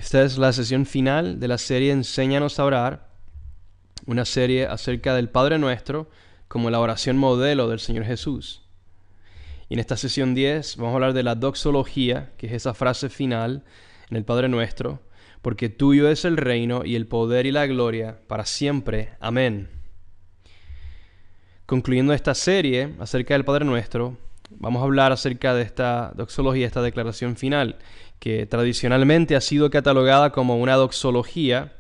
Esta es la sesión final de la serie Enséñanos a orar, una serie acerca del Padre Nuestro como la oración modelo del Señor Jesús. Y en esta sesión 10 vamos a hablar de la doxología, que es esa frase final en el Padre Nuestro, porque tuyo es el reino y el poder y la gloria para siempre. Amén. Concluyendo esta serie acerca del Padre Nuestro, vamos a hablar acerca de esta doxología, esta declaración final, que tradicionalmente ha sido catalogada como una doxología.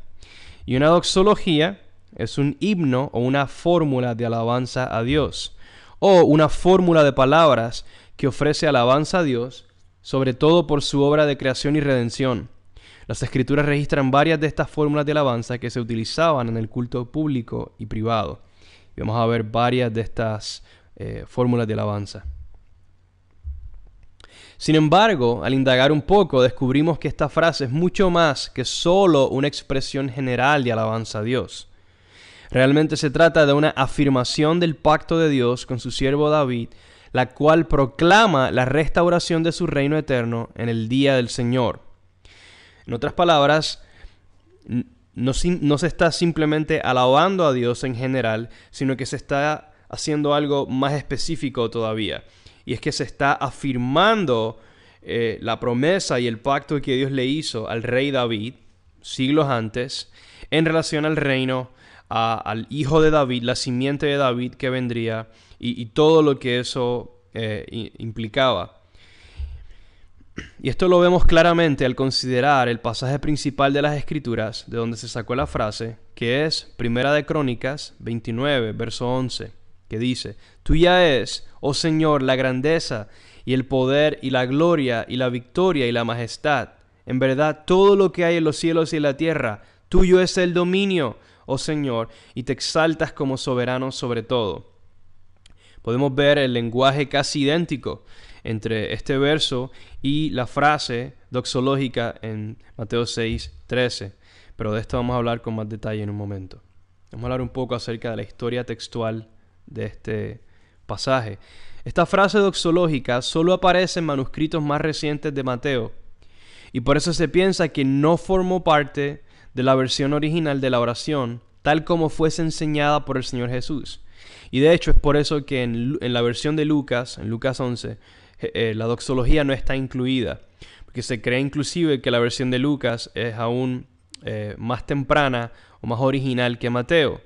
Y una doxología es un himno o una fórmula de alabanza a Dios, o una fórmula de palabras que ofrece alabanza a Dios, sobre todo por su obra de creación y redención. Las Escrituras registran varias de estas fórmulas de alabanza que se utilizaban en el culto público y privado. Y vamos a ver varias de estas fórmulas de alabanza. Sin embargo, al indagar un poco, descubrimos que esta frase es mucho más que solo una expresión general de alabanza a Dios. Realmente se trata de una afirmación del pacto de Dios con su siervo David, la cual proclama la restauración de su reino eterno en el día del Señor. En otras palabras, no se está simplemente alabando a Dios en general, sino que se está haciendo algo más específico todavía. Y es que se está afirmando la promesa y el pacto que Dios le hizo al rey David, siglos antes, en relación al reino, al hijo de David, la simiente de David que vendría, y todo lo que eso implicaba. Y esto lo vemos claramente al considerar el pasaje principal de las Escrituras, de donde se sacó la frase, que es Primera de Crónicas 29, verso 11, que dice: Tuya es, oh Señor, la grandeza y el poder y la gloria y la victoria y la majestad. En verdad, todo lo que hay en los cielos y en la tierra, tuyo es el dominio, oh Señor, y te exaltas como soberano sobre todo. Podemos ver el lenguaje casi idéntico entre este verso y la frase doxológica en Mateo 6, 13. Pero de esto vamos a hablar con más detalle en un momento. Vamos a hablar un poco acerca de la historia textual de este pasaje. Esta frase doxológica solo aparece en manuscritos más recientes de Mateo, y por eso se piensa que no formó parte de la versión original de la oración, tal como fuese enseñada por el Señor Jesús. Y de hecho es por eso que en la versión de Lucas, en Lucas 11, la doxología no está incluida, porque se cree inclusive que la versión de Lucas es aún más temprana o más original que Mateo.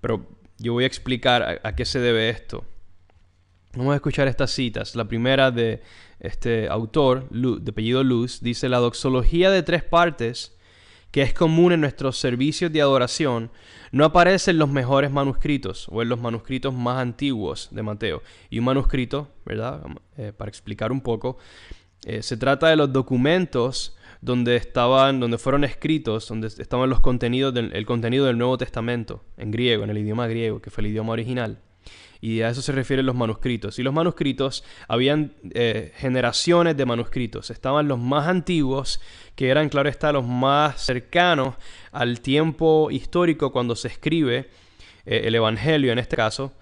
Pero yo voy a explicar a qué se debe esto. Vamos a escuchar estas citas. La primera de este autor, de apellido Luz, dice: la doxología de 3 partes, que es común en nuestros servicios de adoración, no aparece en los mejores manuscritos o en los manuscritos más antiguos de Mateo. Y un manuscrito, ¿verdad? Para explicar un poco, se trata de los documentos donde fueron escritos, donde estaban el contenido del Nuevo Testamento en griego, en el idioma griego, que fue el idioma original. Y a eso se refieren los manuscritos. Y los manuscritos, habían generaciones de manuscritos. Estaban los más antiguos, que eran, claro está, los más cercanos al tiempo histórico cuando se escribe el Evangelio en este caso.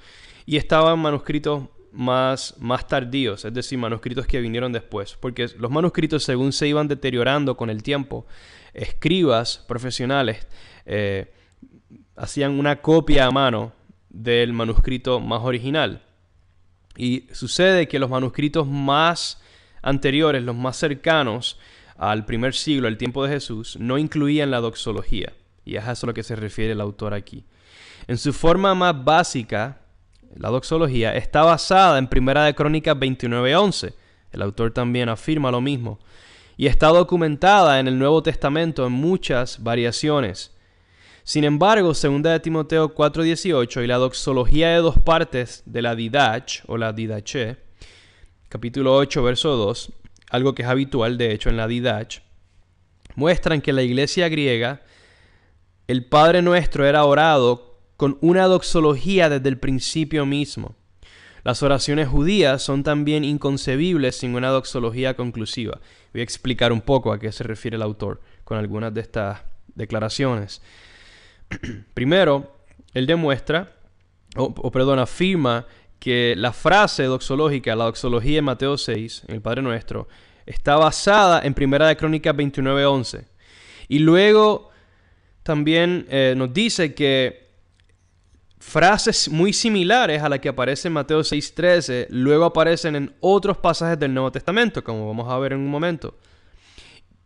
Y estaban manuscritos más tardíos, es decir, manuscritos que vinieron después. Porque los manuscritos, según se iban deteriorando con el tiempo, escribas profesionales hacían una copia a mano del manuscrito más original. Y sucede que los manuscritos más anteriores, los más cercanos al primer siglo, al tiempo de Jesús, no incluían la doxología. Y es a eso a lo que se refiere el autor aquí. En su forma más básica, la doxología está basada en Primera de Crónicas 29:11. El autor también afirma lo mismo. Y está documentada en el Nuevo Testamento en muchas variaciones. Sin embargo, 2 de Timoteo 4:18 y la doxología de 2 partes de la Didach o la Didache, capítulo 8, verso 2, algo que es habitual de hecho en la Didach, muestran que en la iglesia griega el Padre Nuestro era orado con una doxología desde el principio mismo. Las oraciones judías son también inconcebibles sin una doxología conclusiva. Voy a explicar un poco a qué se refiere el autor con algunas de estas declaraciones. Primero, él demuestra, afirma que la frase doxológica, la doxología de Mateo 6, en el Padre Nuestro, está basada en Primera de Crónicas 29:11. Y luego también nos dice que frases muy similares a las que aparecen en Mateo 6:13 luego aparecen en otros pasajes del Nuevo Testamento, como vamos a ver en un momento.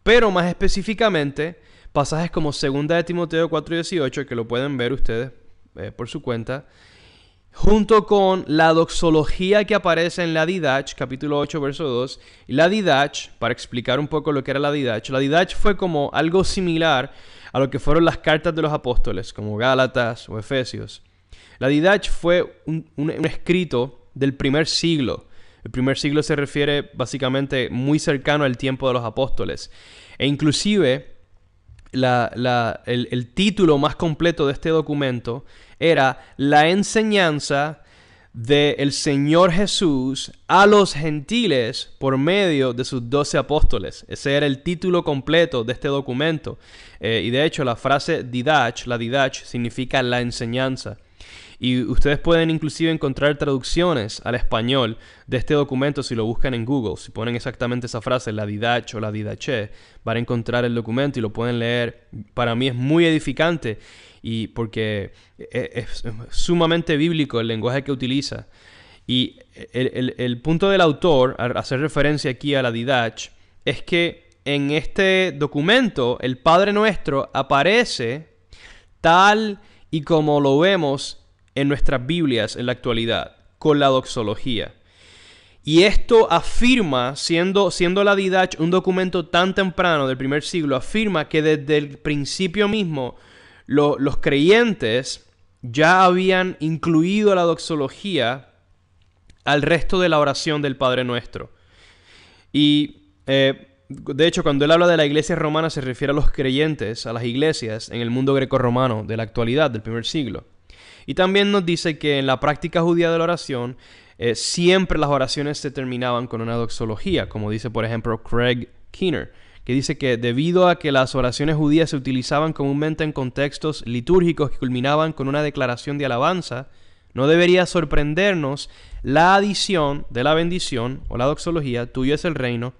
Pero más específicamente, pasajes como 2 de Timoteo 4:18, que lo pueden ver ustedes por su cuenta, junto con la doxología que aparece en la Didach, capítulo 8, verso 2. Y la Didach, para explicar un poco lo que era la Didach fue como algo similar a lo que fueron las cartas de los apóstoles, como Gálatas o Efesios. La Didach fue un escrito del primer siglo. El primer siglo se refiere básicamente muy cercano al tiempo de los apóstoles. E inclusive el título más completo de este documento era La enseñanza del Señor Jesús a los gentiles por medio de sus 12 apóstoles. Ese era el título completo de este documento. Y de hecho la frase la Didach, significa la enseñanza. Y ustedes pueden inclusive encontrar traducciones al español de este documento si lo buscan en Google. Si ponen exactamente esa frase, la Didach o la Didache, van a encontrar el documento y lo pueden leer. Para mí es muy edificante y porque es sumamente bíblico el lenguaje que utiliza. Y el punto del autor, al hacer referencia aquí a la Didach, es que en este documento el Padre Nuestro aparece tal y como lo vemos en nuestras Biblias en la actualidad, con la doxología. Y esto afirma, siendo la Didach un documento tan temprano del primer siglo, afirma que desde el principio mismo los creyentes ya habían incluido la doxología al resto de la oración del Padre Nuestro. Y de hecho, cuando él habla de la iglesia romana se refiere a los creyentes, a las iglesias en el mundo grecorromano de la actualidad, del primer siglo. Y también nos dice que en la práctica judía de la oración, siempre las oraciones se terminaban con una doxología, como dice por ejemplo Craig Keener, que dice que debido a que las oraciones judías se utilizaban comúnmente en contextos litúrgicos que culminaban con una declaración de alabanza, no debería sorprendernos la adición de la bendición o la doxología, tuyo es el reino,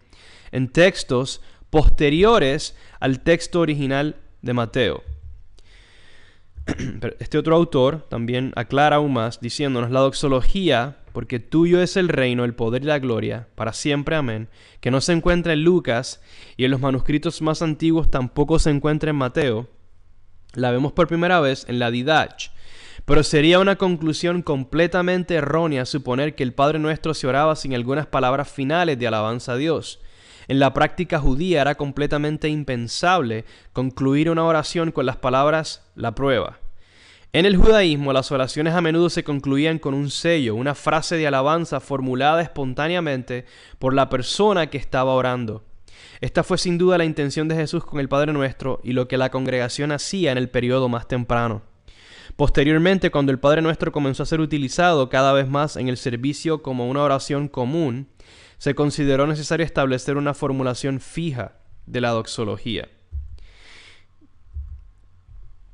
en textos posteriores al texto original de Mateo. Este otro autor también aclara aún más diciéndonos la doxología, porque tuyo es el reino, el poder y la gloria, para siempre, amén, que no se encuentra en Lucas y en los manuscritos más antiguos tampoco se encuentra en Mateo, la vemos por primera vez en la Didach. Pero sería una conclusión completamente errónea suponer que el Padre Nuestro se oraba sin algunas palabras finales de alabanza a Dios. En la práctica judía era completamente impensable concluir una oración con las palabras "la prueba". En el judaísmo, las oraciones a menudo se concluían con un sello, una frase de alabanza formulada espontáneamente por la persona que estaba orando. Esta fue sin duda la intención de Jesús con el Padre Nuestro y lo que la congregación hacía en el periodo más temprano. Posteriormente, cuando el Padre Nuestro comenzó a ser utilizado cada vez más en el servicio como una oración común, se consideró necesario establecer una formulación fija de la doxología.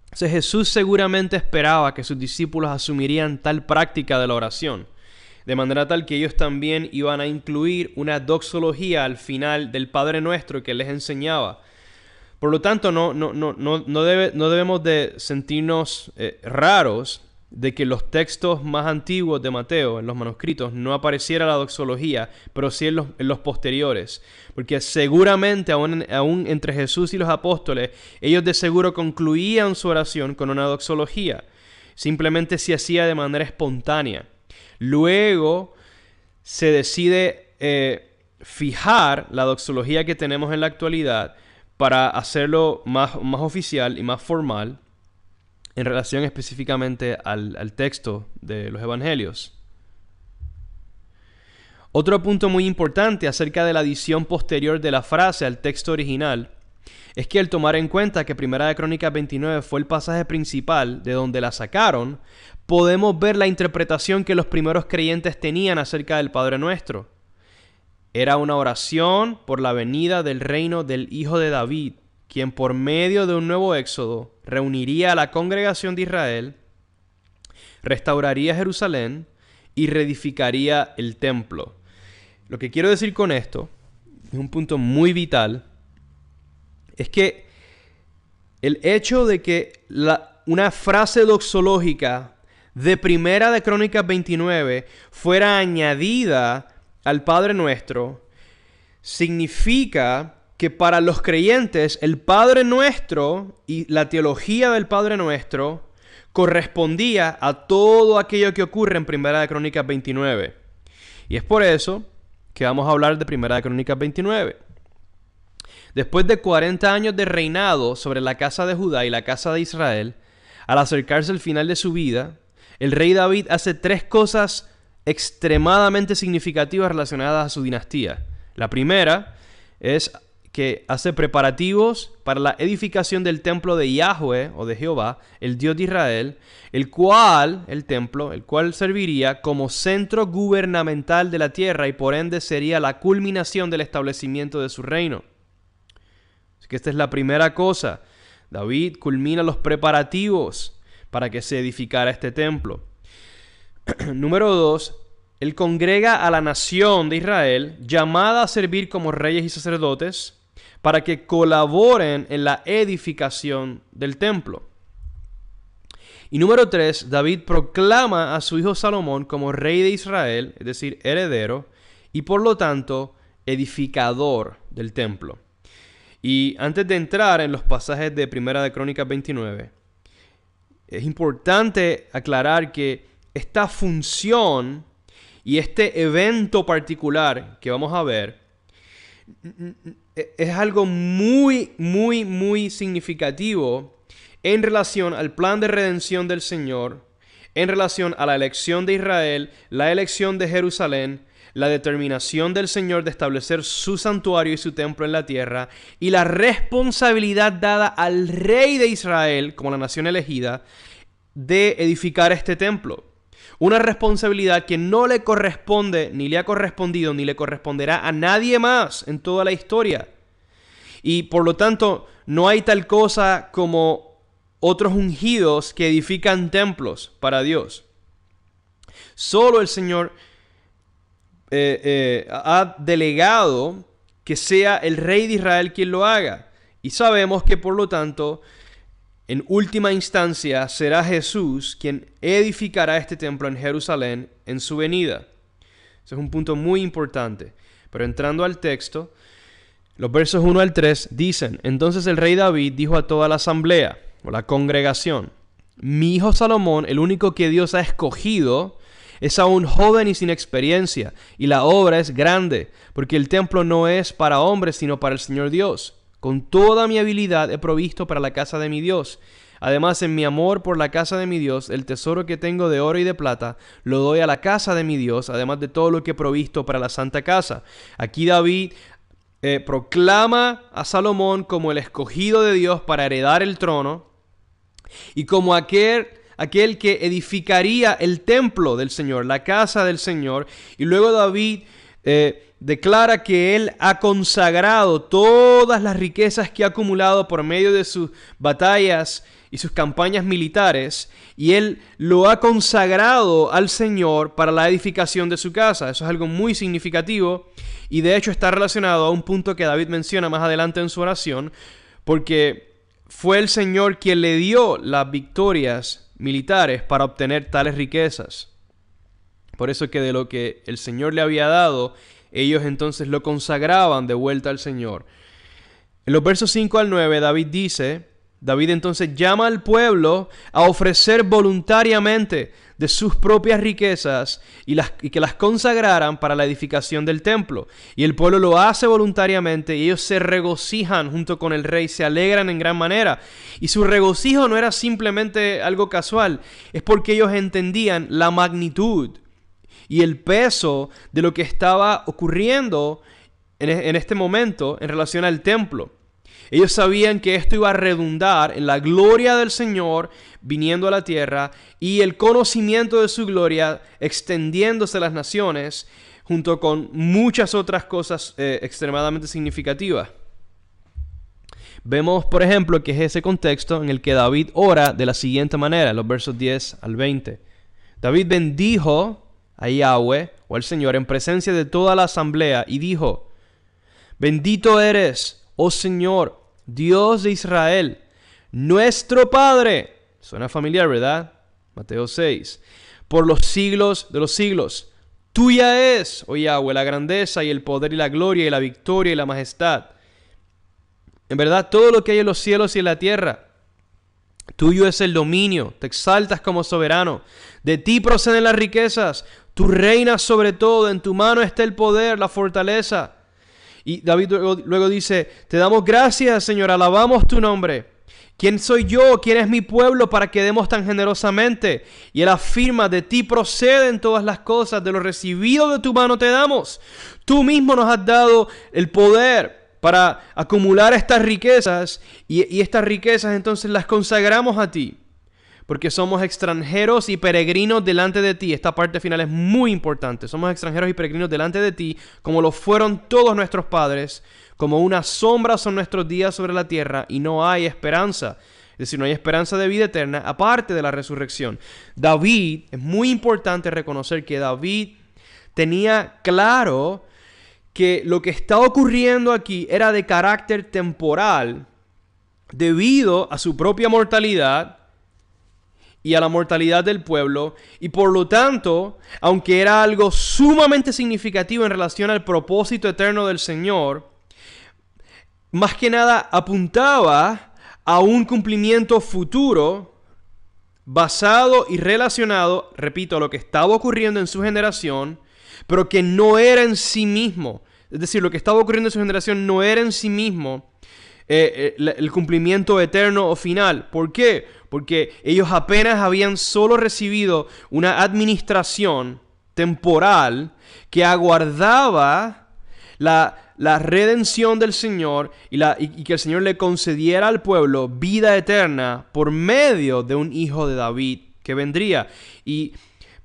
Entonces, Jesús seguramente esperaba que sus discípulos asumirían tal práctica de la oración, de manera tal que ellos también iban a incluir una doxología al final del Padre Nuestro que les enseñaba. Por lo tanto, no debemos de sentirnos raros de que en los textos más antiguos de Mateo, en los manuscritos, no apareciera la doxología, pero sí en los posteriores. Porque seguramente aún entre Jesús y los apóstoles, ellos de seguro concluían su oración con una doxología. Simplemente se hacía de manera espontánea. Luego se decide fijar la doxología que tenemos en la actualidad para hacerlo más oficial y más formal en relación específicamente al texto de los evangelios. Otro punto muy importante acerca de la adición posterior de la frase al texto original es que al tomar en cuenta que 1 de Crónicas 29 fue el pasaje principal de donde la sacaron, podemos ver la interpretación que los primeros creyentes tenían acerca del Padre Nuestro. Era una oración por la venida del reino del Hijo de David, quien por medio de un nuevo éxodo reuniría a la congregación de Israel, restauraría Jerusalén y reedificaría el templo. Lo que quiero decir con esto, es un punto muy vital, es que el hecho de que una frase doxológica de Primera de Crónicas 29 fuera añadida al Padre Nuestro significa que para los creyentes el Padre Nuestro y la teología del Padre Nuestro correspondía a todo aquello que ocurre en Primera de Crónicas 29. Y es por eso que vamos a hablar de Primera de Crónicas 29. Después de 40 años de reinado sobre la casa de Judá y la casa de Israel, al acercarse el final de su vida, el rey David hace 3 cosas extremadamente significativas relacionadas a su dinastía. La primera es que hace preparativos para la edificación del templo de Yahweh o de Jehová, el Dios de Israel, el cual serviría como centro gubernamental de la tierra y por ende sería la culminación del establecimiento de su reino. Así que esta es la primera cosa. David culmina los preparativos para que se edificara este templo. Número 2. Él congrega a la nación de Israel, llamada a servir como reyes y sacerdotes, para que colaboren en la edificación del templo. Y número 3, David proclama a su hijo Salomón como rey de Israel, es decir, heredero, y por lo tanto, edificador del templo. Y antes de entrar en los pasajes de Primera de Crónicas 29, es importante aclarar que esta función y este evento particular que vamos a ver es algo muy, muy, muy significativo en relación al plan de redención del Señor, en relación a la elección de Israel, la elección de Jerusalén, la determinación del Señor de establecer su santuario y su templo en la tierra, y la responsabilidad dada al rey de Israel, como la nación elegida, de edificar este templo. Una responsabilidad que no le corresponde, ni le ha correspondido, ni le corresponderá a nadie más en toda la historia. Y por lo tanto, no hay tal cosa como otros ungidos que edifican templos para Dios. Solo el Señor ha delegado que sea el rey de Israel quien lo haga. Y sabemos que por lo tanto, en última instancia, será Jesús quien edificará este templo en Jerusalén en su venida. Ese es un punto muy importante. Pero entrando al texto, los versos 1 al 3 dicen: Entonces el rey David dijo a toda la asamblea, o la congregación: Mi hijo Salomón, el único que Dios ha escogido, es aún joven y sin experiencia, y la obra es grande, porque el templo no es para hombres, sino para el Señor Dios. Con toda mi habilidad he provisto para la casa de mi Dios. Además, en mi amor por la casa de mi Dios, el tesoro que tengo de oro y de plata, lo doy a la casa de mi Dios, además de todo lo que he provisto para la santa casa. Aquí David proclama a Salomón como el escogido de Dios para heredar el trono y como aquel que edificaría el templo del Señor, la casa del Señor. Y luego David declara que él ha consagrado todas las riquezas que ha acumulado por medio de sus batallas y sus campañas militares, y él lo ha consagrado al Señor para la edificación de su casa. Eso es algo muy significativo y de hecho está relacionado a un punto que David menciona más adelante en su oración, porque fue el Señor quien le dio las victorias militares para obtener tales riquezas. Por eso que de lo que el Señor le había dado, ellos entonces lo consagraban de vuelta al Señor. En los versos 5 al 9, David entonces llama al pueblo a ofrecer voluntariamente de sus propias riquezas y que las consagraran para la edificación del templo. Y el pueblo lo hace voluntariamente y ellos se regocijan junto con el rey, se alegran en gran manera. Y su regocijo no era simplemente algo casual, es porque ellos entendían la magnitud y el peso de lo que estaba ocurriendo en este momento en relación al templo. Ellos sabían que esto iba a redundar en la gloria del Señor viniendo a la tierra y el conocimiento de su gloria extendiéndose a las naciones, junto con muchas otras cosas extremadamente significativas. Vemos, por ejemplo, que es ese contexto en el que David ora de la siguiente manera, en los versos 10 al 20. David bendijo a Yahweh o al Señor en presencia de toda la asamblea y dijo: Bendito eres, oh Señor, Dios de Israel, nuestro Padre. Suena familiar, ¿verdad? Mateo 6. Por los siglos de los siglos. Tuya es, oh Yahweh, la grandeza y el poder y la gloria y la victoria y la majestad. En verdad, todo lo que hay en los cielos y en la tierra. Tuyo es el dominio, te exaltas como soberano. De ti proceden las riquezas. Tú reinas sobre todo, en tu mano está el poder, la fortaleza. Y David luego dice, te damos gracias, Señor, alabamos tu nombre. ¿Quién soy yo? ¿Quién es mi pueblo para que demos tan generosamente? Y él afirma, de ti proceden todas las cosas, de lo recibido de tu mano te damos. Tú mismo nos has dado el poder para acumular estas riquezas y estas riquezas entonces las consagramos a ti. Porque somos extranjeros y peregrinos delante de ti. Esta parte final es muy importante. Somos extranjeros y peregrinos delante de ti, como lo fueron todos nuestros padres. Como una sombra son nuestros días sobre la tierra y no hay esperanza. Es decir, no hay esperanza de vida eterna aparte de la resurrección. David, es muy importante reconocer que David tenía claro que lo que está ocurriendo aquí era de carácter temporal debido a su propia mortalidad y a la mortalidad del pueblo, y por lo tanto, aunque era algo sumamente significativo en relación al propósito eterno del Señor, más que nada apuntaba a un cumplimiento futuro basado y relacionado, repito, a lo que estaba ocurriendo en su generación, pero que no era en sí mismo. Es decir, lo que estaba ocurriendo en su generación no era en sí mismo el cumplimiento eterno o final. ¿Por qué? Porque ellos apenas habían solo recibido una administración temporal que aguardaba la redención del Señor y que el Señor le concediera al pueblo vida eterna por medio de un hijo de David que vendría. Y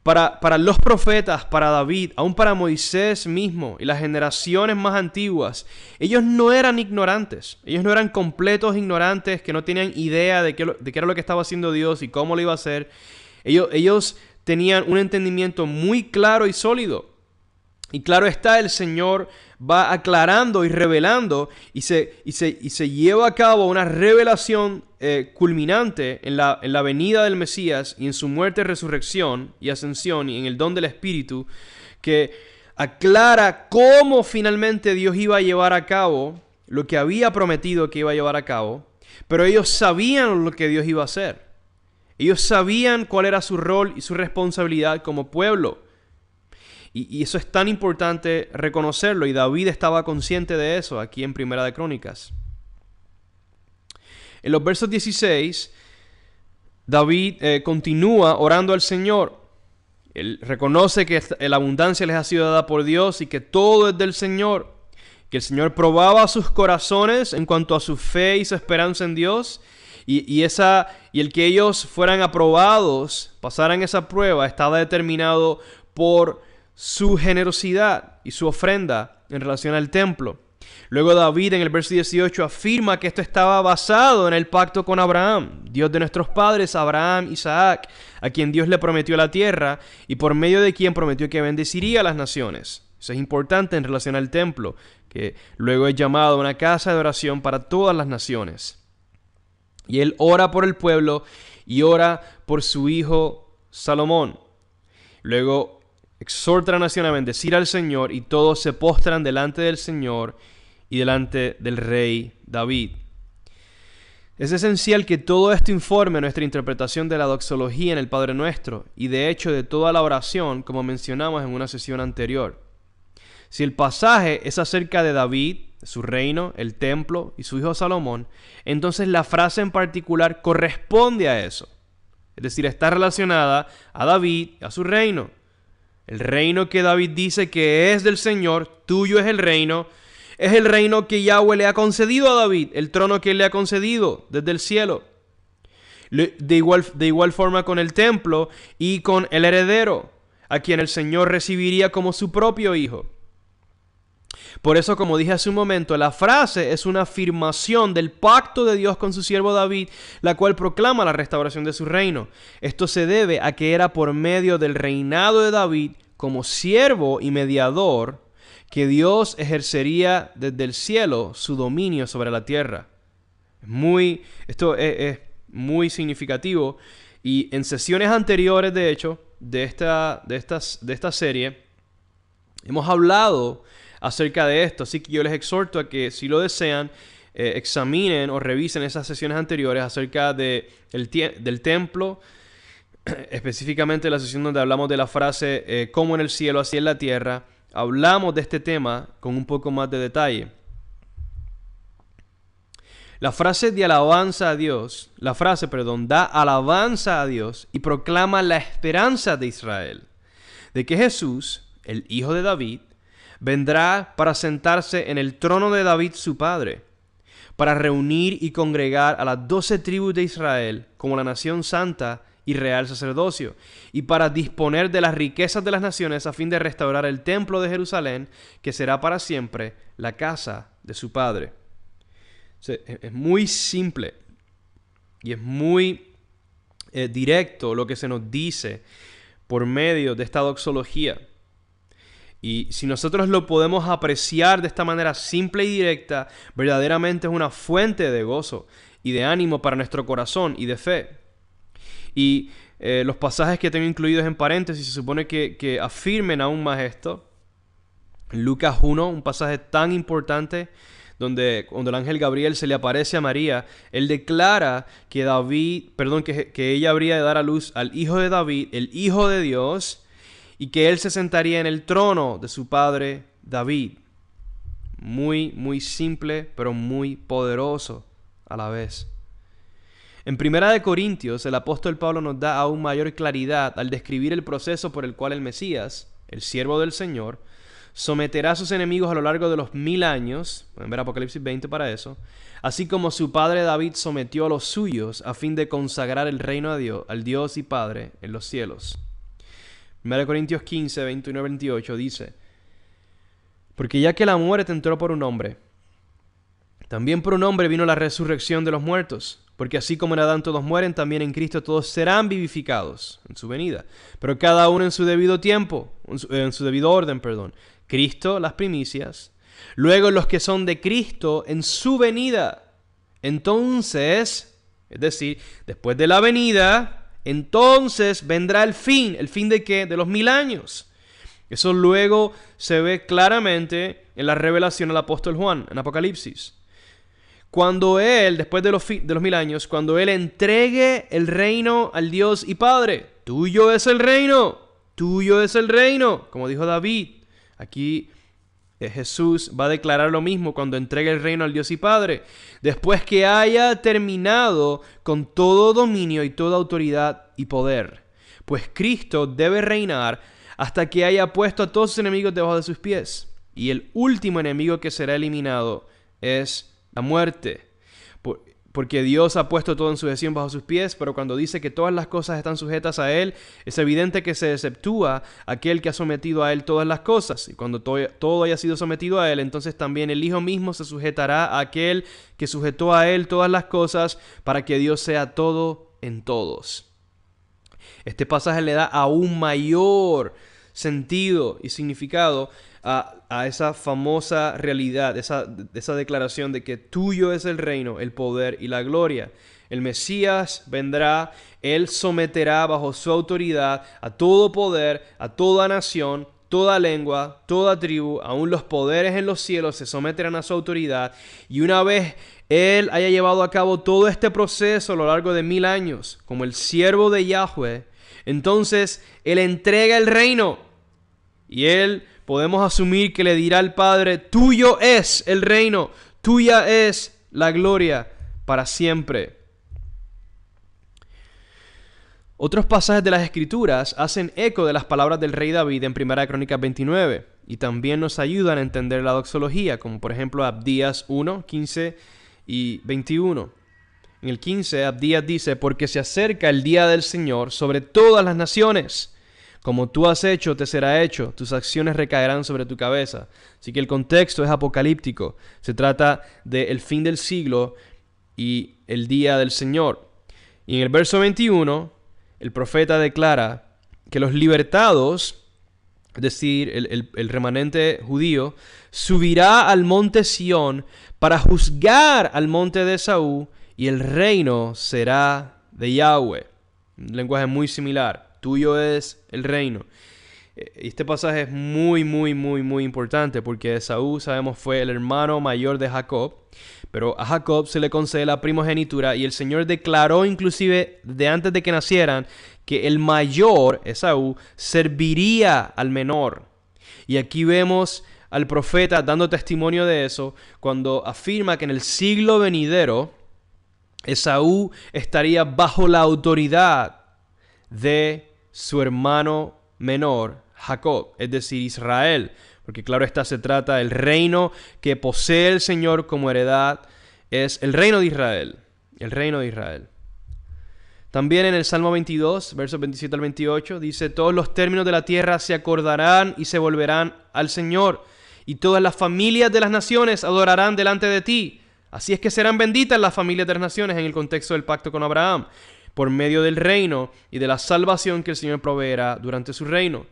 para los profetas, para David, aún para Moisés mismo y las generaciones más antiguas, ellos no eran ignorantes. Ellos no eran completos ignorantes que no tenían idea de qué era lo que estaba haciendo Dios y cómo lo iba a hacer. Ellos tenían un entendimiento muy claro y sólido. Y claro está, el Señor va aclarando y revelando y se lleva a cabo una revelación culminante en la venida del Mesías y en su muerte, resurrección y ascensión y en el don del Espíritu, que aclara cómo finalmente Dios iba a llevar a cabo lo que había prometido que iba a llevar a cabo, pero ellos sabían lo que Dios iba a hacer. Ellos sabían cuál era su rol y su responsabilidad como pueblo. Y eso es tan importante reconocerlo, y David estaba consciente de eso aquí en Primera de Crónicas. En los versos 16, David continúa orando al Señor. Él reconoce que la abundancia les ha sido dada por Dios y que todo es del Señor. Que el Señor probaba sus corazones en cuanto a su fe y su esperanza en Dios. Y el que ellos fueran aprobados, pasaran esa prueba, estaba determinado por su generosidad y su ofrenda en relación al templo. Luego David en el verso 18 afirma que esto estaba basado en el pacto con Abraham, Dios de nuestros padres, Abraham, Isaac, a quien Dios le prometió la tierra y por medio de quien prometió que bendeciría a las naciones. Eso es importante en relación al templo, que luego es llamado una casa de oración para todas las naciones. Y él ora por el pueblo y ora por su hijo Salomón. Luego exhorta a la nación a bendecir al Señor y todos se postran delante del Señor y delante del rey David. Es esencial que todo esto informe nuestra interpretación de la doxología en el Padre Nuestro y de hecho de toda la oración, como mencionamos en una sesión anterior. Si el pasaje es acerca de David, su reino, el templo y su hijo Salomón, entonces la frase en particular corresponde a eso. Es decir, está relacionada a David y a su reino. El reino que David dice que es del Señor, tuyo es el reino que Yahweh le ha concedido a David, el trono que él le ha concedido desde el cielo. De igual forma con el templo y con el heredero, a quien el Señor recibiría como su propio hijo. Por eso, como dije hace un momento, la frase es una afirmación del pacto de Dios con su siervo David, la cual proclama la restauración de su reino. Esto se debe a que era por medio del reinado de David como siervo y mediador que Dios ejercería desde el cielo su dominio sobre la tierra. Esto es muy significativo. Y en sesiones anteriores, de hecho, de esta serie, hemos hablado acerca de esto. Así que yo les exhorto a que, si lo desean, examinen o revisen esas sesiones anteriores acerca del templo, específicamente la sesión donde hablamos de la frase como en el cielo, así en la tierra. Hablamos de este tema con un poco más de detalle. La frase de alabanza a Dios, da alabanza a Dios y proclama la esperanza de Israel, de que Jesús, el hijo de David, vendrá para sentarse en el trono de David su padre, para reunir y congregar a las 12 tribus de Israel como la nación santa y real sacerdocio, y para disponer de las riquezas de las naciones a fin de restaurar el templo de Jerusalén, que será para siempre la casa de su padre. Es muy simple y es muy directo lo que se nos dice por medio de esta doxología. Y si nosotros lo podemos apreciar de esta manera simple y directa, verdaderamente es una fuente de gozo y de ánimo para nuestro corazón y de fe. Y los pasajes que tengo incluidos en paréntesis se supone que afirmen aún más esto. En Lucas 1, un pasaje tan importante, donde cuando el ángel Gabriel se le aparece a María, él declara que ella habría de dar a luz al hijo de David, el hijo de Dios, y que él se sentaría en el trono de su padre David. Muy, muy simple, pero muy poderoso a la vez. En 1 Corintios, el apóstol Pablo nos da aún mayor claridad al describir el proceso por el cual el Mesías, el siervo del Señor, someterá a sus enemigos a lo largo de los 1000 años, pueden ver Apocalipsis 20 para eso, así como su padre David sometió a los suyos a fin de consagrar el reino a Dios, al Dios y Padre en los cielos. 1 Corintios 15, 21 y 28 dice: porque ya que la muerte entró por un hombre, también por un hombre vino la resurrección de los muertos. Porque así como en Adán todos mueren, también en Cristo todos serán vivificados en su venida. Pero cada uno en su debido tiempo, en su debido orden, perdón. Cristo, las primicias. Luego los que son de Cristo en su venida. Entonces, es decir, después de la venida, entonces vendrá el fin. ¿El fin de qué? De los 1000 años. Eso luego se ve claramente en la revelación del apóstol Juan, en Apocalipsis. Cuando él, después de los 1000 años, cuando él entregue el reino al Dios y Padre, tuyo es el reino, como dijo David. Aquí Jesús va a declarar lo mismo cuando entregue el reino al Dios y Padre, después que haya terminado con todo dominio y toda autoridad y poder. Pues Cristo debe reinar hasta que haya puesto a todos sus enemigos debajo de sus pies. Y el último enemigo que será eliminado es la muerte, porque Dios ha puesto todo en sujeción bajo sus pies, pero cuando dice que todas las cosas están sujetas a Él, es evidente que se exceptúa aquel que ha sometido a Él todas las cosas. Y cuando todo haya sido sometido a Él, entonces también el Hijo mismo se sujetará a aquel que sujetó a Él todas las cosas, para que Dios sea todo en todos. Este pasaje le da aún mayor sentido y significado a esa famosa realidad, esa declaración de que tuyo es el reino, el poder y la gloria. El Mesías vendrá, Él someterá bajo su autoridad a todo poder, a toda nación, toda lengua, toda tribu, aún los poderes en los cielos se someterán a su autoridad. Y una vez Él haya llevado a cabo todo este proceso a lo largo de 1000 años, como el siervo de Yahweh, entonces Él entrega el reino y Él, podemos asumir que le dirá al Padre: tuyo es el reino, tuya es la gloria para siempre. Otros pasajes de las Escrituras hacen eco de las palabras del rey David en 1 Crónicas 29 y también nos ayudan a entender la doxología, como por ejemplo Abdías 1, 15 y 21. En el 15, Abdías dice: porque se acerca el día del Señor sobre todas las naciones. Como tú has hecho, te será hecho. Tus acciones recaerán sobre tu cabeza. Así que el contexto es apocalíptico. Se trata del fin del siglo y el día del Señor. Y en el verso 21, el profeta declara que los libertados es decir, el remanente judío, subirá al monte Sión para juzgar al monte de Esaú, y el reino será de Yahweh. Un lenguaje muy similar. Tuyo es el reino. Este pasaje es muy importante porque Esaú, sabemos, fue el hermano mayor de Jacob, pero a Jacob se le concede la primogenitura y el Señor declaró inclusive de antes de que nacieran que el mayor, Esaú, serviría al menor. Y aquí vemos al profeta dando testimonio de eso cuando afirma que en el siglo venidero Esaú estaría bajo la autoridad de su hermano menor, Jacob, es decir, Israel, porque claro está, se trata del reino que posee el Señor como heredad, es el reino de Israel, el reino de Israel. También en el Salmo 22, versos 27 al 28, dice: todos los términos de la tierra se acordarán y se volverán al Señor, y todas las familias de las naciones adorarán delante de ti. Así es que serán benditas las familias de las naciones en el contexto del pacto con Abraham, por medio del reino y de la salvación que el Señor proveerá durante su reino.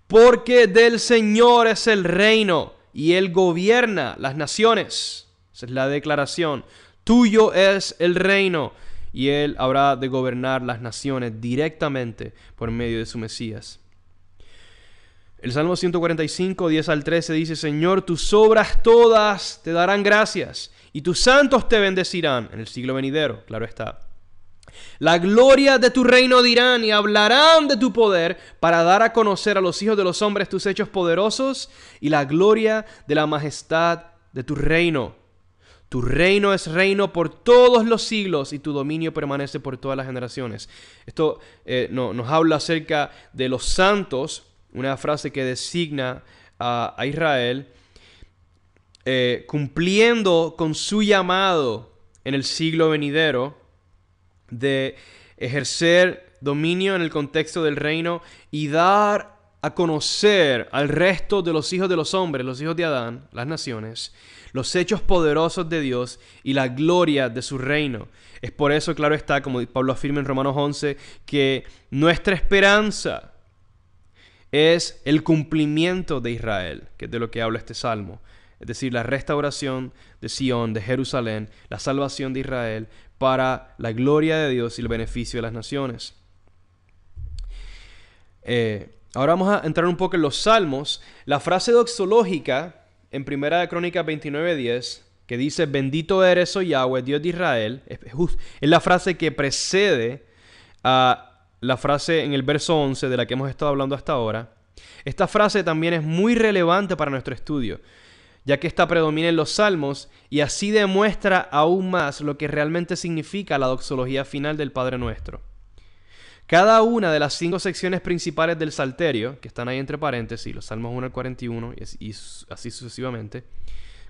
Porque del Señor es el reino y Él gobierna las naciones. Esa es la declaración. Tuyo es el reino y Él habrá de gobernar las naciones directamente por medio de su Mesías. El Salmo 145, 10 al 13 dice: Señor, tus obras todas te darán gracias y tus santos te bendecirán en el siglo venidero, claro está. La gloria de tu reino dirán y hablarán de tu poder para dar a conocer a los hijos de los hombres tus hechos poderosos y la gloria de la majestad de tu reino. Tu reino es reino por todos los siglos y tu dominio permanece por todas las generaciones. Esto nos habla acerca de los santos, una frase que designa a Israel, cumpliendo con su llamado en el siglo venidero de ejercer dominio en el contexto del reino y dar a conocer al resto de los hijos de los hombres, los hijos de Adán, las naciones, los hechos poderosos de Dios y la gloria de su reino. Es por eso, claro está, como Pablo afirma en Romanos 11, que nuestra esperanza es el cumplimiento de Israel, que es de lo que habla este salmo. Es decir, la restauración de Sión, de Jerusalén, la salvación de Israel para la gloria de Dios y el beneficio de las naciones. Ahora vamos a entrar un poco en los salmos. La frase doxológica en 1 Crónicas 29:10, que dice: bendito eres, oh Yahweh, Dios de Israel, es la frase que precede a la frase en el verso 11 de la que hemos estado hablando hasta ahora. Esta frase también es muy relevante para nuestro estudio, ya que esta predomina en los salmos y así demuestra aún más lo que realmente significa la doxología final del Padre Nuestro. Cada una de las 5 secciones principales del Salterio, que están ahí entre paréntesis, los Salmos 1 al 41 y así sucesivamente,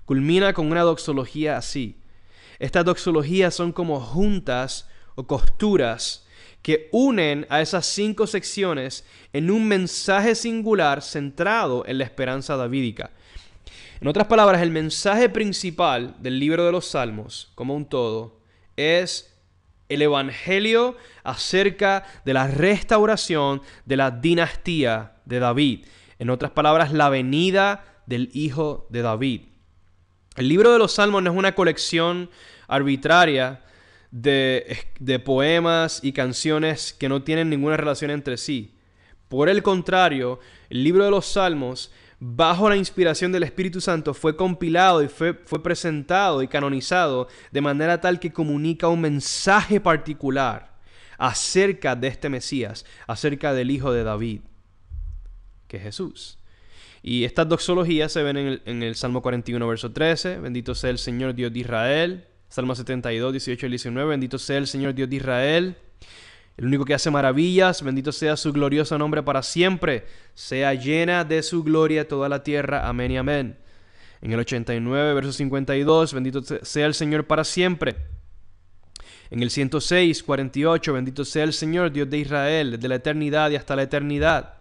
culmina con una doxología así. Estas doxologías son como juntas o costuras que unen a esas 5 secciones en un mensaje singular centrado en la esperanza davídica. En otras palabras, el mensaje principal del libro de los Salmos, como un todo, es el evangelio acerca de la restauración de la dinastía de David. En otras palabras, la venida del hijo de David. El libro de los Salmos no es una colección arbitraria de poemas y canciones que no tienen ninguna relación entre sí. Por el contrario, el libro de los Salmos, bajo la inspiración del Espíritu Santo, fue compilado y fue presentado y canonizado de manera tal que comunica un mensaje particular acerca de este Mesías, acerca del Hijo de David, que es Jesús. Y estas doxologías se ven en el Salmo 41, verso 13, bendito sea el Señor Dios de Israel. Salmo 72, 18 y 19, bendito sea el Señor Dios de Israel, el único que hace maravillas, bendito sea su glorioso nombre para siempre, sea llena de su gloria toda la tierra, amén y amén. En el 89, verso 52, bendito sea el Señor para siempre. En el 106, 48, bendito sea el Señor Dios de Israel, desde la eternidad y hasta la eternidad.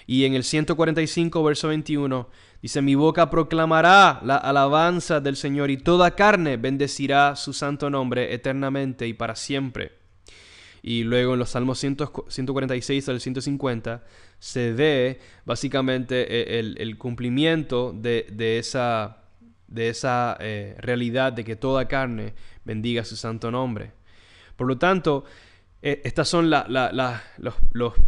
Y en el 145, verso 21, dice: mi boca proclamará la alabanza del Señor y toda carne bendecirá su santo nombre eternamente y para siempre. Y luego en los Salmos 146 al 150 se ve básicamente el cumplimiento de esa realidad de que toda carne bendiga su santo nombre. Por lo tanto, estas son las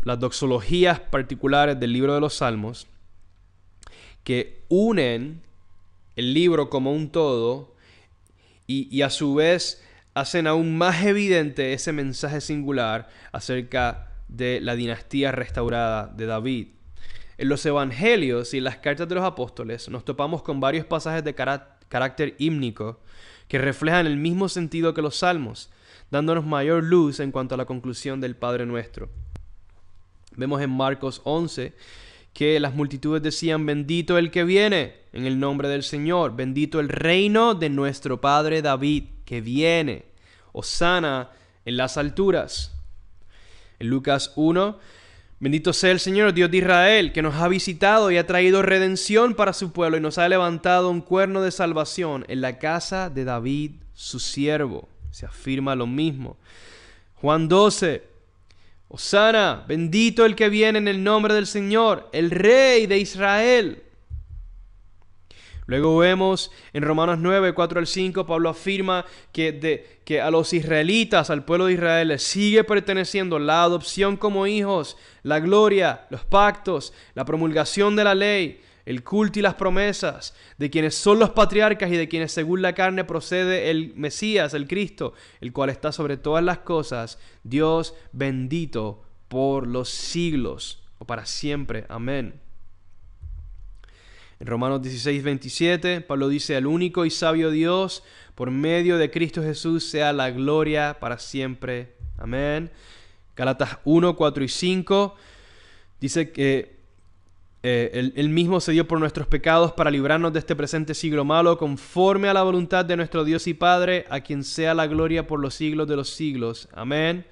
doxologías particulares del libro de los Salmos que unen el libro como un todo y a su vez hacen aún más evidente ese mensaje singular acerca de la dinastía restaurada de David. En los evangelios y en las cartas de los apóstoles nos topamos con varios pasajes de carácter hímnico que reflejan el mismo sentido que los salmos, dándonos mayor luz en cuanto a la conclusión del Padre Nuestro. Vemos en Marcos 11 que las multitudes decían: bendito el que viene en el nombre del Señor, bendito el reino de nuestro Padre David que viene, hosana en las alturas. En Lucas 1, bendito sea el Señor, Dios de Israel, que nos ha visitado y ha traído redención para su pueblo y nos ha levantado un cuerno de salvación en la casa de David, su siervo. Se afirma lo mismo. Juan 12, hosana, bendito el que viene en el nombre del Señor, el Rey de Israel. Luego vemos en Romanos 9, 4 al 5, Pablo afirma que a los israelitas, al pueblo de Israel, les sigue perteneciendo la adopción como hijos, la gloria, los pactos, la promulgación de la ley, el culto y las promesas, de quienes son los patriarcas y de quienes según la carne procede el Mesías, el Cristo, el cual está sobre todas las cosas, Dios bendito por los siglos o para siempre. Amén. En Romanos 16, 27, Pablo dice: al único y sabio Dios, por medio de Cristo Jesús, sea la gloria para siempre. Amén. Gálatas 1, 4 y 5 dice que Él mismo se dio por nuestros pecados para librarnos de este presente siglo malo, conforme a la voluntad de nuestro Dios y Padre, a quien sea la gloria por los siglos de los siglos. Amén.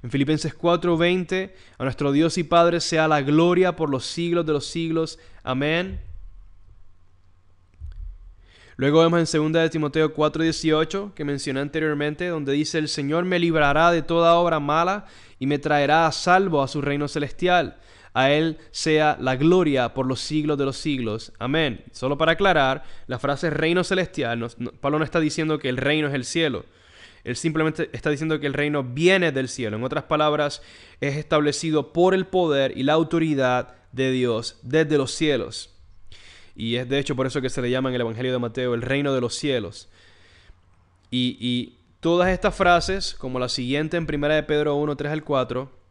En Filipenses 4, 20, a nuestro Dios y Padre sea la gloria por los siglos de los siglos. Amén. Luego vemos en 2 de Timoteo 4:18, que mencioné anteriormente, donde dice: el Señor me librará de toda obra mala y me traerá a salvo a su reino celestial. A Él sea la gloria por los siglos de los siglos. Amén. Solo para aclarar, la frase reino celestial, Pablo no está diciendo que el reino es el cielo. Él simplemente está diciendo que el reino viene del cielo. En otras palabras, es establecido por el poder y la autoridad de Dios desde los cielos. Y es de hecho por eso que se le llama en el Evangelio de Mateo el reino de los cielos. Y todas estas frases, como la siguiente en 1 de Pedro 1, 3 al 4,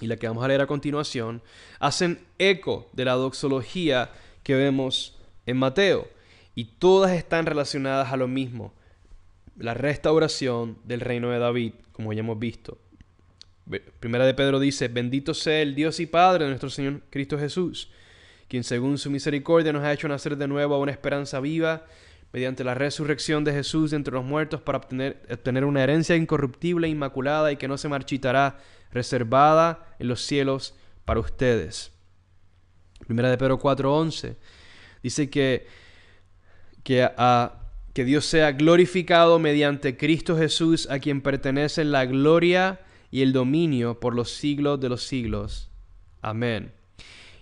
y la que vamos a leer a continuación, hacen eco de la doxología que vemos en Mateo. Y todas están relacionadas a lo mismo: la restauración del reino de David, como ya hemos visto. 1 de Pedro dice: bendito sea el Dios y Padre de nuestro Señor Cristo Jesús, quien según su misericordia nos ha hecho nacer de nuevo a una esperanza viva, mediante la resurrección de Jesús de entre los muertos, para obtener una herencia incorruptible, inmaculada y que no se marchitará, reservada en los cielos para ustedes. 1 de Pedro 4:11 dice que Dios sea glorificado mediante Cristo Jesús, a quien pertenecen la gloria y el dominio por los siglos de los siglos. Amén.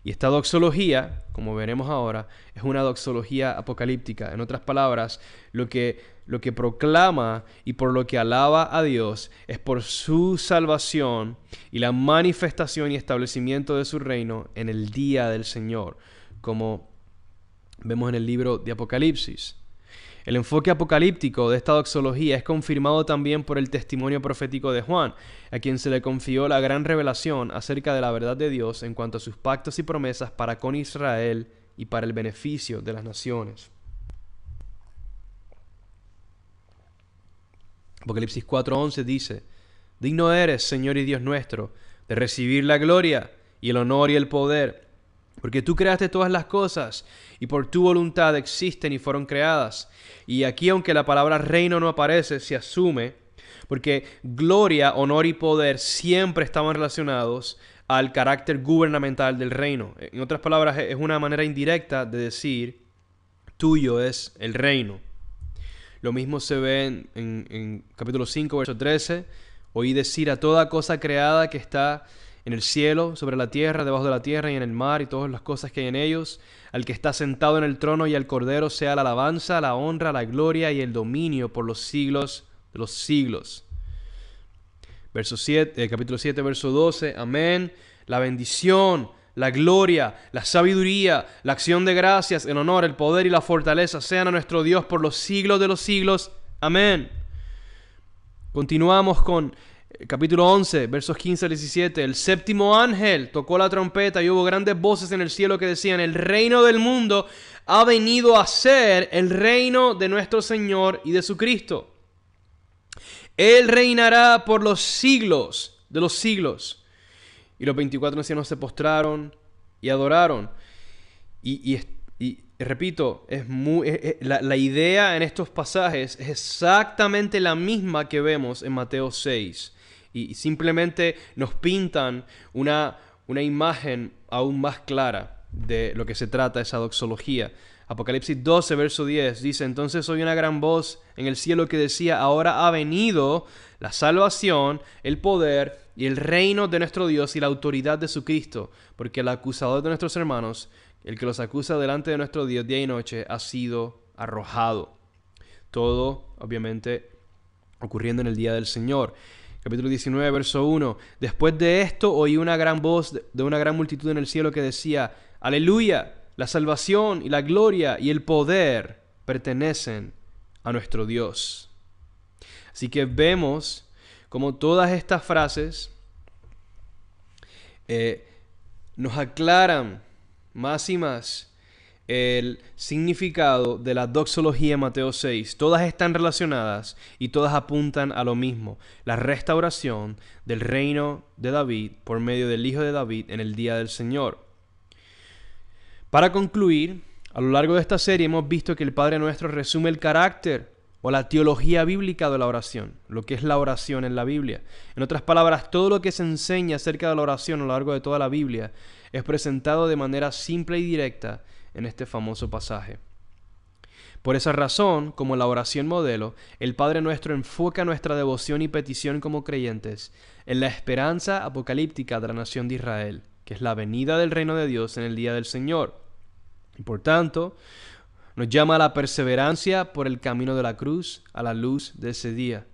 Y esta doxología, como veremos ahora, es una doxología apocalíptica. En otras palabras, lo que proclama y por lo que alaba a Dios es por su salvación y la manifestación y establecimiento de su reino en el día del Señor, como vemos en el libro de Apocalipsis. El enfoque apocalíptico de esta doxología es confirmado también por el testimonio profético de Juan, a quien se le confió la gran revelación acerca de la verdad de Dios en cuanto a sus pactos y promesas para con Israel y para el beneficio de las naciones. Apocalipsis 4:11 dice: digno eres, Señor y Dios nuestro, de recibir la gloria y el honor y el poder, porque tú creaste todas las cosas y por tu voluntad existen y fueron creadas. Y aquí, aunque la palabra reino no aparece, se asume, porque gloria, honor y poder siempre estaban relacionados al carácter gubernamental del reino. En otras palabras, es una manera indirecta de decir: tuyo es el reino. Lo mismo se ve en capítulo 5, verso 13, Oí decir a toda cosa creada que está en el cielo, sobre la tierra, debajo de la tierra y en el mar y todas las cosas que hay en ellos, al que está sentado en el trono y al Cordero sea la alabanza, la honra, la gloria y el dominio por los siglos de los siglos. Capítulo 7, verso 12. Amén. La bendición, la gloria, la sabiduría, la acción de gracias, el honor, el poder y la fortaleza sean a nuestro Dios por los siglos de los siglos. Amén. Continuamos con capítulo 11, versos 15 al 17. El séptimo ángel tocó la trompeta y hubo grandes voces en el cielo que decían: el reino del mundo ha venido a ser el reino de nuestro Señor y de su Cristo. Él reinará por los siglos de los siglos. Y los 24 ancianos se postraron y adoraron. Y repito, la idea en estos pasajes es exactamente la misma que vemos en Mateo 6. Y simplemente nos pintan una imagen aún más clara de lo que se trata esa doxología. Apocalipsis 12, verso 10 dice: entonces oí una gran voz en el cielo que decía: ahora ha venido la salvación, el poder y el reino de nuestro Dios y la autoridad de su Cristo, porque el acusador de nuestros hermanos, el que los acusa delante de nuestro Dios día y noche, ha sido arrojado. Todo, obviamente, ocurriendo en el día del Señor. Capítulo 19, verso 1. Después de esto oí una gran voz de una gran multitud en el cielo que decía: aleluya, la salvación y la gloria y el poder pertenecen a nuestro Dios. Así que vemos como todas estas frases nos aclaran más y más el significado de la doxología en Mateo 6. Todas están relacionadas y todas apuntan a lo mismo: la restauración del reino de David por medio del Hijo de David en el día del Señor. Para concluir, a lo largo de esta serie hemos visto que el Padre Nuestro resume el carácter o la teología bíblica de la oración, lo que es la oración en la Biblia. En otras palabras, todo lo que se enseña acerca de la oración a lo largo de toda la Biblia es presentado de manera simple y directa en este famoso pasaje. Por esa razón, como la oración modelo, el Padre Nuestro enfoca nuestra devoción y petición como creyentes en la esperanza apocalíptica de la nación de Israel, que es la venida del reino de Dios en el día del Señor. Y por tanto, nos llama a la perseverancia por el camino de la cruz a la luz de ese día.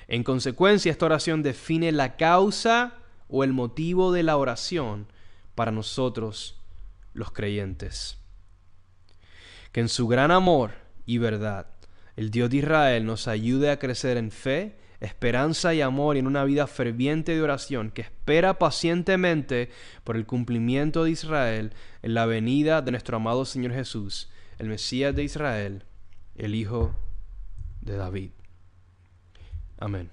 En consecuencia, esta oración define la causa o el motivo de la oración para nosotros, los creyentes. Que en su gran amor y verdad, el Dios de Israel nos ayude a crecer en fe, esperanza y amor en una vida ferviente de oración que espera pacientemente por el cumplimiento de Israel en la venida de nuestro amado Señor Jesús, el Mesías de Israel, el Hijo de David. Amén.